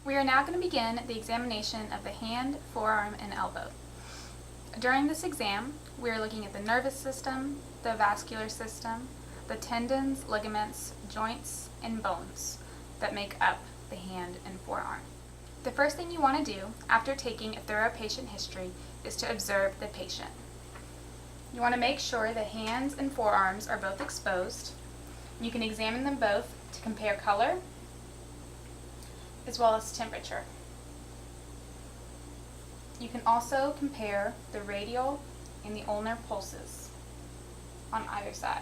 We are now going to begin the examination of the hand, forearm, and elbow. During this exam, we are looking at the nervous system, the vascular system, the tendons, ligaments, joints, and bones that make up the hand and forearm. The first thing you want to do after taking a thorough patient history is to observe the patient. You want to make sure the hands and forearms are both exposed. You can examine them both to compare color as well as temperature. You can also compare the radial and the ulnar pulses on either side.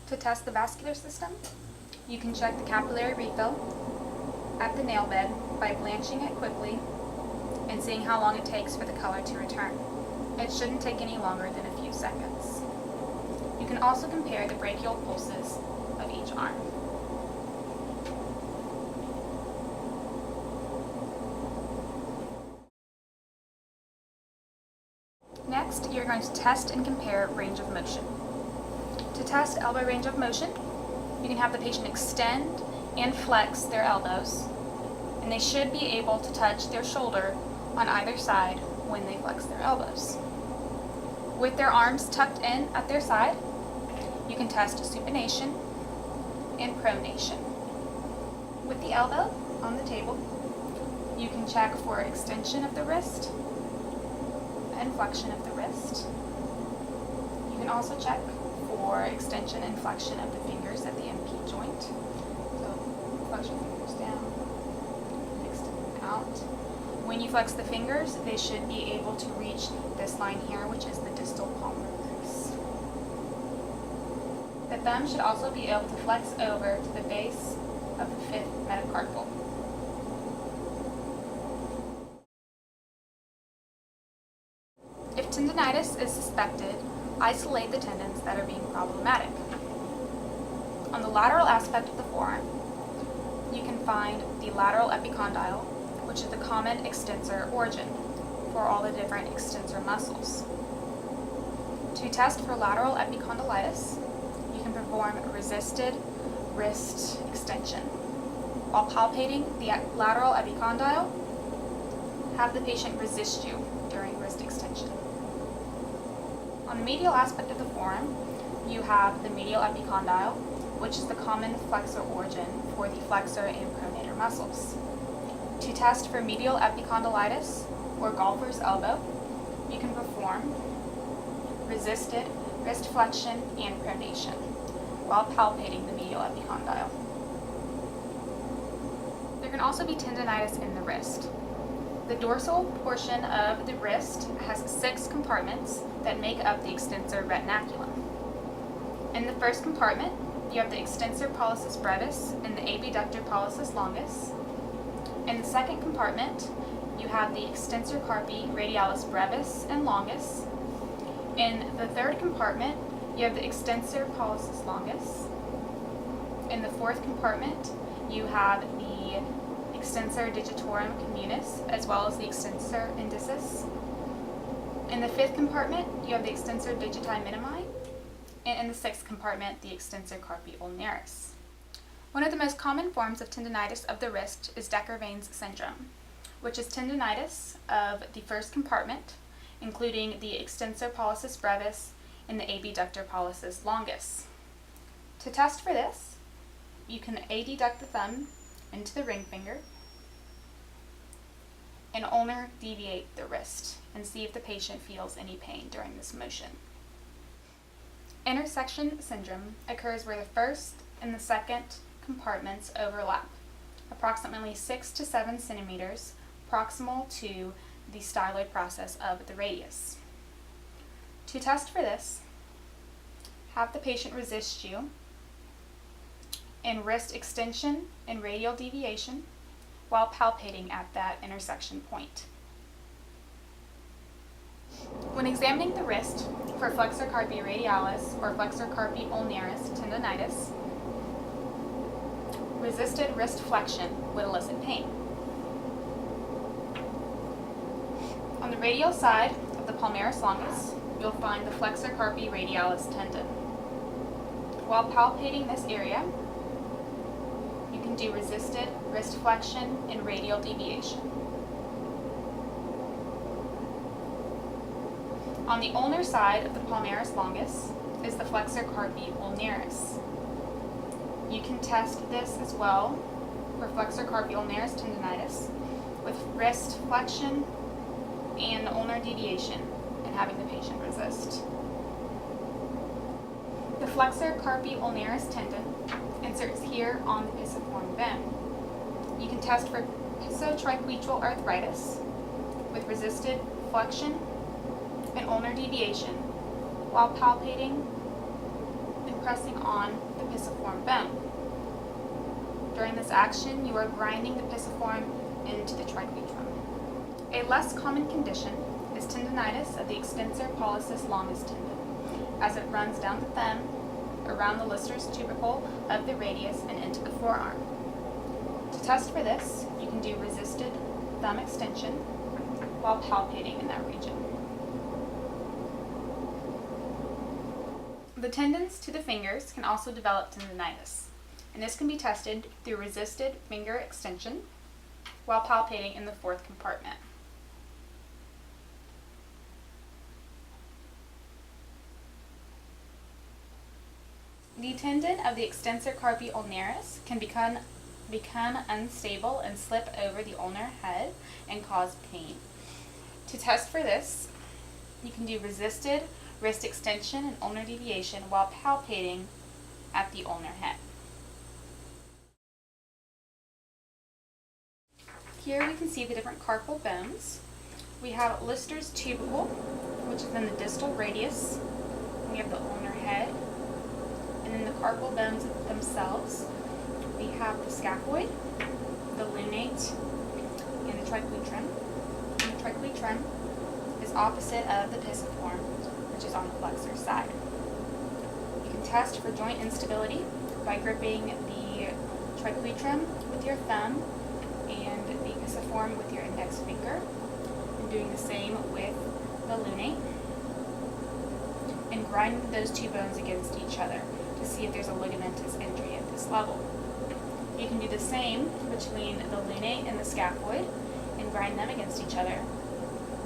To test the vascular system, you can check the capillary refill at the nail bed by blanching it quickly and seeing how long it takes for the color to return. It shouldn't take any longer than a few seconds. You can also compare the brachial pulses of each arm. Next, you're going to test and compare range of motion. To test elbow range of motion, you can have the patient extend and flex their elbows, and they should be able to touch their shoulder on either side when they flex their elbows. With their arms tucked in at their side, you can test supination and pronation. With the elbow on the table, you can check for extension of the wrist and flexion of the wrist. You can also check for extension and flexion of the fingers at the MP joint. So flex your fingers down, extend them out. When you flex the fingers, they should be able to reach this line here, which is the distal palmar crease. The thumb should also be able to flex over to the base of the fifth metacarpal. If tendinitis is suspected, isolate the tendons that are being problematic. On the lateral aspect of the forearm, you can find the lateral epicondyle, which is the common extensor origin for all the different extensor muscles. To test for lateral epicondylitis, you can perform resisted wrist extension. While palpating the lateral epicondyle, have the patient resist you during wrist extension. On the medial aspect of the forearm, you have the medial epicondyle, which is the common flexor origin for the flexor and pronator muscles. To test for medial epicondylitis, or golfer's elbow, you can perform resisted wrist flexion and pronation while palpating the medial epicondyle. There can also be tendinitis in the wrist. The dorsal portion of the wrist has 6 compartments that make up the extensor retinaculum. In the first compartment, you have the extensor pollicis brevis and the abductor pollicis longus. In the second compartment, you have the extensor carpi radialis brevis and longus. In the third compartment, you have the extensor pollicis longus. In the fourth compartment, you have the extensor digitorum communis, as well as the extensor indicis. In the fifth compartment, you have the extensor digiti minimi, and in the sixth compartment, the extensor carpi ulnaris. One of the most common forms of tendinitis of the wrist is Decker-Vein's syndrome, which is tendinitis of the first compartment, including the extensor pollicis brevis and the abductor pollicis longus. To test for this, you can adduct the thumb into the ring finger and ulnar deviate the wrist and see if the patient feels any pain during this motion. Intersection syndrome occurs where the first and the second compartments overlap, approximately 6 to 7 centimeters proximal to the styloid process of the radius. To test for this, have the patient resist you in wrist extension and radial deviation while palpating at that intersection point. When examining the wrist for flexor carpi radialis or flexor carpi ulnaris tendinitis, resisted wrist flexion would elicit pain. On the radial side of the palmaris longus, you'll find the flexor carpi radialis tendon. While palpating this area, you can do resisted wrist flexion and radial deviation. On the ulnar side of the palmaris longus is the flexor carpi ulnaris. You can test this as well for flexor carpi ulnaris tendinitis with wrist flexion and ulnar deviation and having the patient resist. The flexor carpi ulnaris tendon inserts here on the pisiform bone. You can test for pisotriquetral arthritis with resisted flexion and ulnar deviation while palpating and pressing on the pisiform bone. During this action, you are grinding the pisiform into the triquetrum. A less common condition is tendinitis of the extensor pollicis longus tendon, as it runs down the thumb, around the Lister's tubercle of the radius, and into the forearm. To test for this, you can do resisted thumb extension while palpating in that region. The tendons to the fingers can also develop tendinitis, and this can be tested through resisted finger extension while palpating in the fourth compartment. The tendon of the extensor carpi ulnaris can become unstable and slip over the ulnar head and cause pain. To test for this, you can do resisted wrist extension and ulnar deviation while palpating at the ulnar head. Here we can see the different carpal bones. We have Lister's tubercle, which is in the distal radius. We have the ulnar head. And in the carpal bones themselves, we have the scaphoid, the lunate, and the triquetrum. And the triquetrum is opposite of the pisiform, which is on the flexor side. You can test for joint instability by gripping the triquetrum with your thumb and the pisiform with your index finger, and doing the same with the lunate, and grinding those two bones against each other to see if there's a ligamentous injury at this level. You can do the same between the lunate and the scaphoid and grind them against each other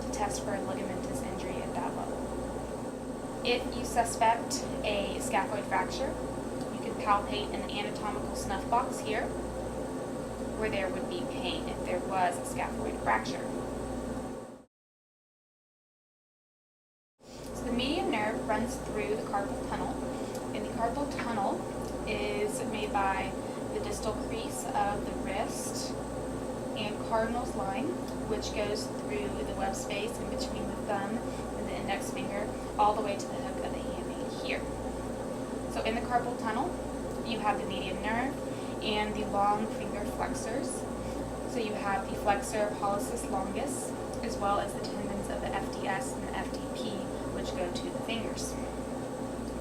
to test for a ligamentous injury at that level. If you suspect a scaphoid fracture, you can palpate in the anatomical snuff box here, where there would be pain if there was a scaphoid fracture. So the median nerve runs through the carpal tunnel, and the carpal tunnel is made by the distal crease of the wrist and cardinal's line, which goes through the web space in between the thumb and the index finger, all the way to the hook of the hamate here. So in the carpal tunnel, you have the median nerve and the long finger flexors. So you have the flexor pollicis longus, as well as the tendons of the FDS and the FDP, which go to the fingers.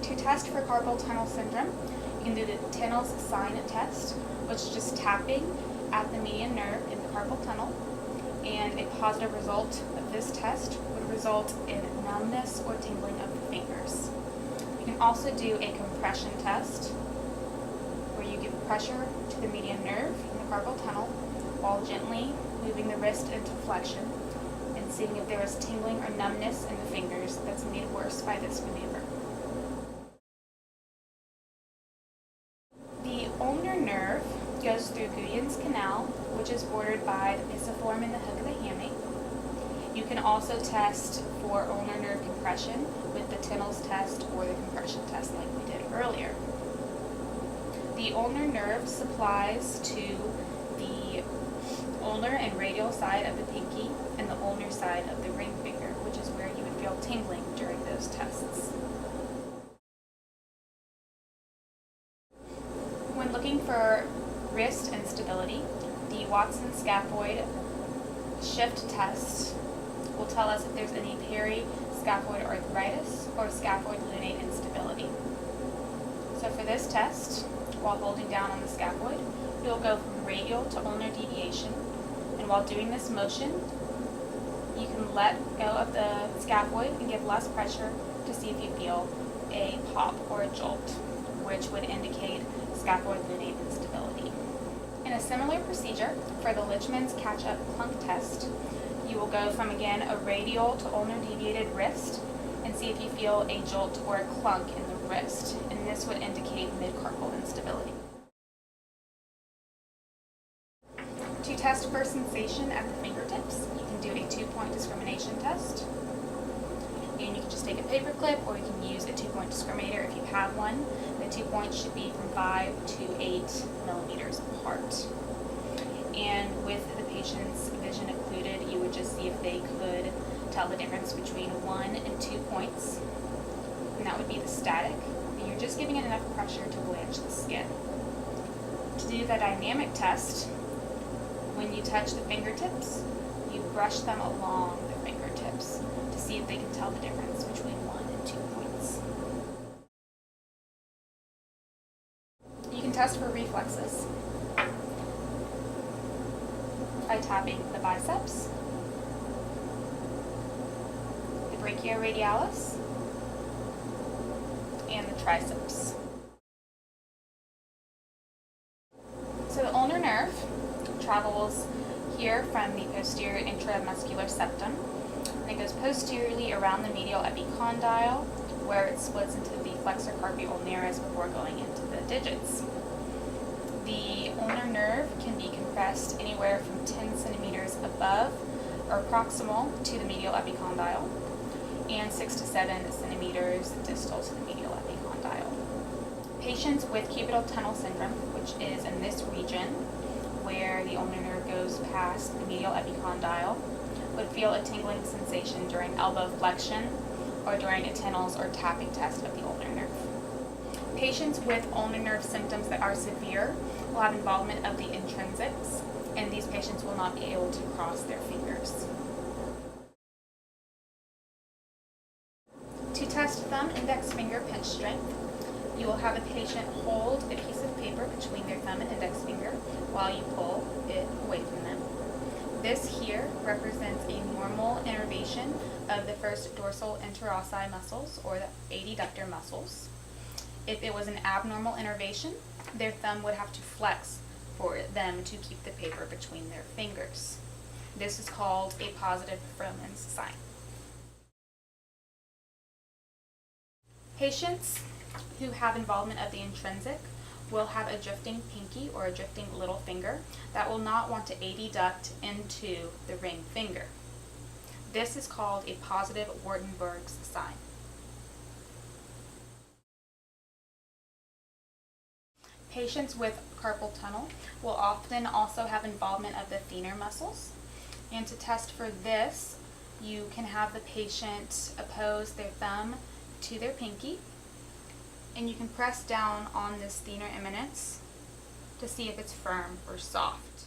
To test for carpal tunnel syndrome, you can do the Tennell's sign test, which is just tapping at the median nerve in the carpal tunnel, and a positive result of this test would result in numbness or tingling of the fingers. You can also do a compression test, where you give pressure to the median nerve in the carpal tunnel while gently moving the wrist into flexion and seeing if there is tingling or numbness in the fingers that's made worse by this maneuver. The ulnar nerve goes through Guyon's canal, which is bordered by the pisiform and the hook of the hamate. You can also test for ulnar nerve compression with the Tennell's test or the compression test like we did earlier. The ulnar nerve supplies to the ulnar and radial side of the pinky and the ulnar side of the ring finger, which is where you would feel tingling during those tests. When looking for wrist instability, the Watson scaphoid shift test will tell us if there's any periscaphoid arthritis or scaphoid lunate instability. So for this test, while holding down on the scaphoid, you'll go from radial to ulnar deviation, and while doing this motion, you can let go of the scaphoid and give less pressure to see if you feel a pop or a jolt, which would indicate scaphoid lunate instability. In a similar procedure for the Lichman's catch-up clunk test, you will go from, again, a radial to ulnar deviated wrist and see if you feel a jolt or a clunk in the wrist, and this would indicate mid-carpal instability. To test for sensation at the fingertips, you can do a 2-point discrimination test. And you can just take a paper clip, or you can use a 2-point discriminator if you have one. The 2 points should be from 5 to 8 millimeters apart. And with the patient's vision occluded, you would just see if they could tell the difference between 1 and 2 points. And that would be the static. And you're just giving it enough pressure to blanch the skin. To do the dynamic test, when you touch the fingertips, you brush them along the fingertips to see if they can tell the difference between 1 and 2 points. You can test for reflexes by tapping the biceps, the brachioradialis, and the triceps. So the ulnar nerve travels here from the posterior intramuscular septum, and it goes posteriorly around the medial epicondyle, where it splits into the flexor carpi ulnaris before going into the digits. The ulnar nerve can be compressed anywhere from 10 centimeters above or proximal to the medial epicondyle, and 6 to 7 centimeters distal to the medial epicondyle. Patients with cubital tunnel syndrome, which is in this region where the ulnar nerve goes past the medial epicondyle, would feel a tingling sensation during elbow flexion or during a Tinel's or tapping test of the ulnar nerve. Patients with ulnar nerve symptoms that are severe will have involvement of the intrinsics, and these patients will not be able to cross their fingers. To test thumb index finger pinch strength, you will have a patient hold a piece of paper between their thumb and index finger while you pull it away from them. This here represents a normal innervation of the first dorsal interossi muscles, or the adductor muscles. If it was an abnormal innervation, their thumb would have to flex for them to keep the paper between their fingers. This is called a positive Frohman's sign. Patients who have involvement of the intrinsic will have a drifting pinky or a drifting little finger that will not want to adduct into the ring finger. This is called a positive Wartenberg's sign. Patients with carpal tunnel will often also have involvement of the thenar muscles. And to test for this, you can have the patient oppose their thumb to their pinky, and you can press down on this thenar eminence to see if it's firm or soft.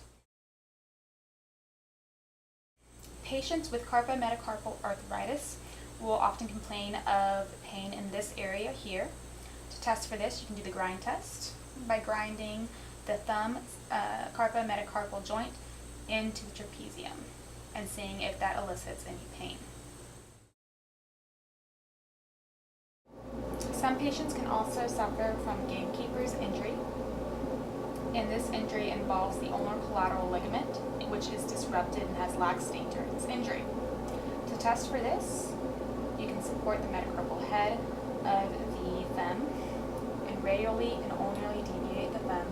Patients with carpometacarpal arthritis will often complain of pain in this area here. To test for this, you can do the grind test by grinding the thumb carpometacarpal joint into the trapezium and seeing if that elicits any pain. Some patients can also suffer from gamekeeper's injury, and this injury involves the ulnar collateral ligament, which is disrupted and has laxity during this injury. To test for this, you can support the metacarpal head of the thumb and radially and ulnarly deviate the thumb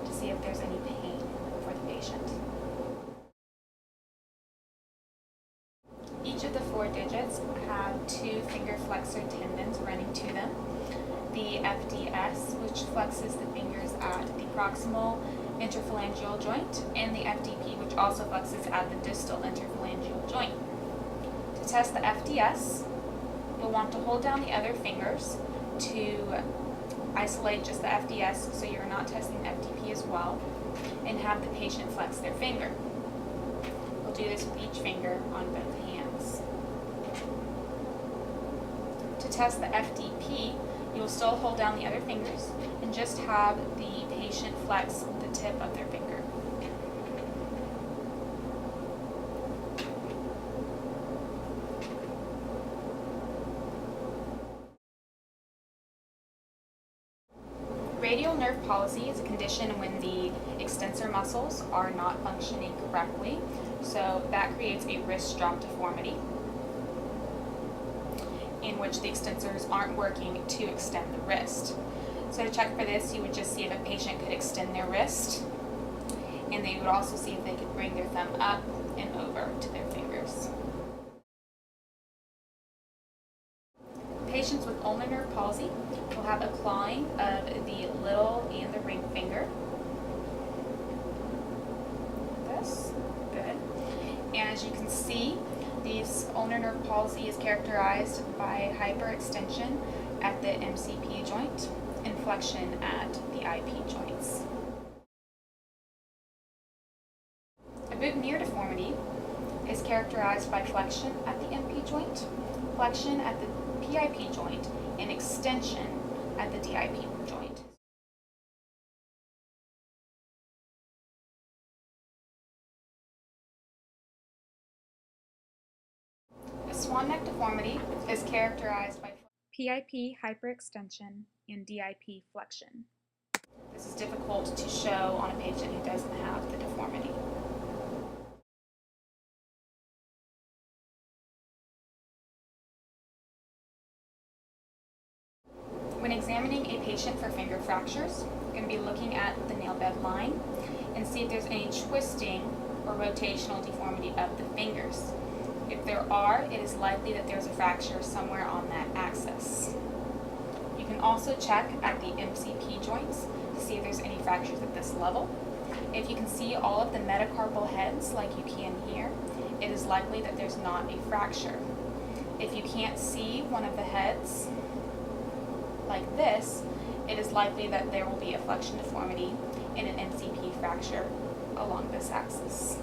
to see if there's any pain for the patient. Each of the 4 digits have 2 finger flexor tendons running to them. The FDS, which flexes the fingers at the proximal interphalangeal joint, and the FDP, which also flexes at the distal interphalangeal joint. To test the FDS, you'll want to hold down the other fingers to isolate just the FDS so you're not testing the FDP as well, and have the patient flex their finger. We'll do this with each finger on both hands. To test the FDP, you will still hold down the other fingers and just have the patient flex the tip of their finger. Radial nerve palsy is a condition when the extensor muscles are not functioning correctly, so that creates a wrist drop deformity in which the extensors aren't working to extend the wrist. So to check for this, you would just see if a patient could extend their wrist, and they would also see if they could bring their thumb up and over to their fingers. Patients with ulnar nerve palsy will have a clawing of the little and the ring finger. This, good. And as you can see, this ulnar nerve palsy is characterized by hyperextension at the MCP joint and flexion at the IP joints. A boutonniere deformity is characterized by flexion at the MP joint, flexion at the PIP joint, and extension at the DIP joint. A swan neck deformity is characterized by PIP hyperextension and DIP flexion. This is difficult to show on a patient who doesn't have the deformity. When examining a patient for finger fractures, you're going to be looking at the nail bed line and see if there's any twisting or rotational deformity of the fingers. If there are, it is likely that there's a fracture somewhere on that axis. You can also check at the MCP joints to see if there's any fractures at this level. If you can see all of the metacarpal heads like you can here, it is likely that there's not a fracture. If you can't see one of the heads, like this, it is likely that there will be a flexion deformity and an MCP fracture along this axis.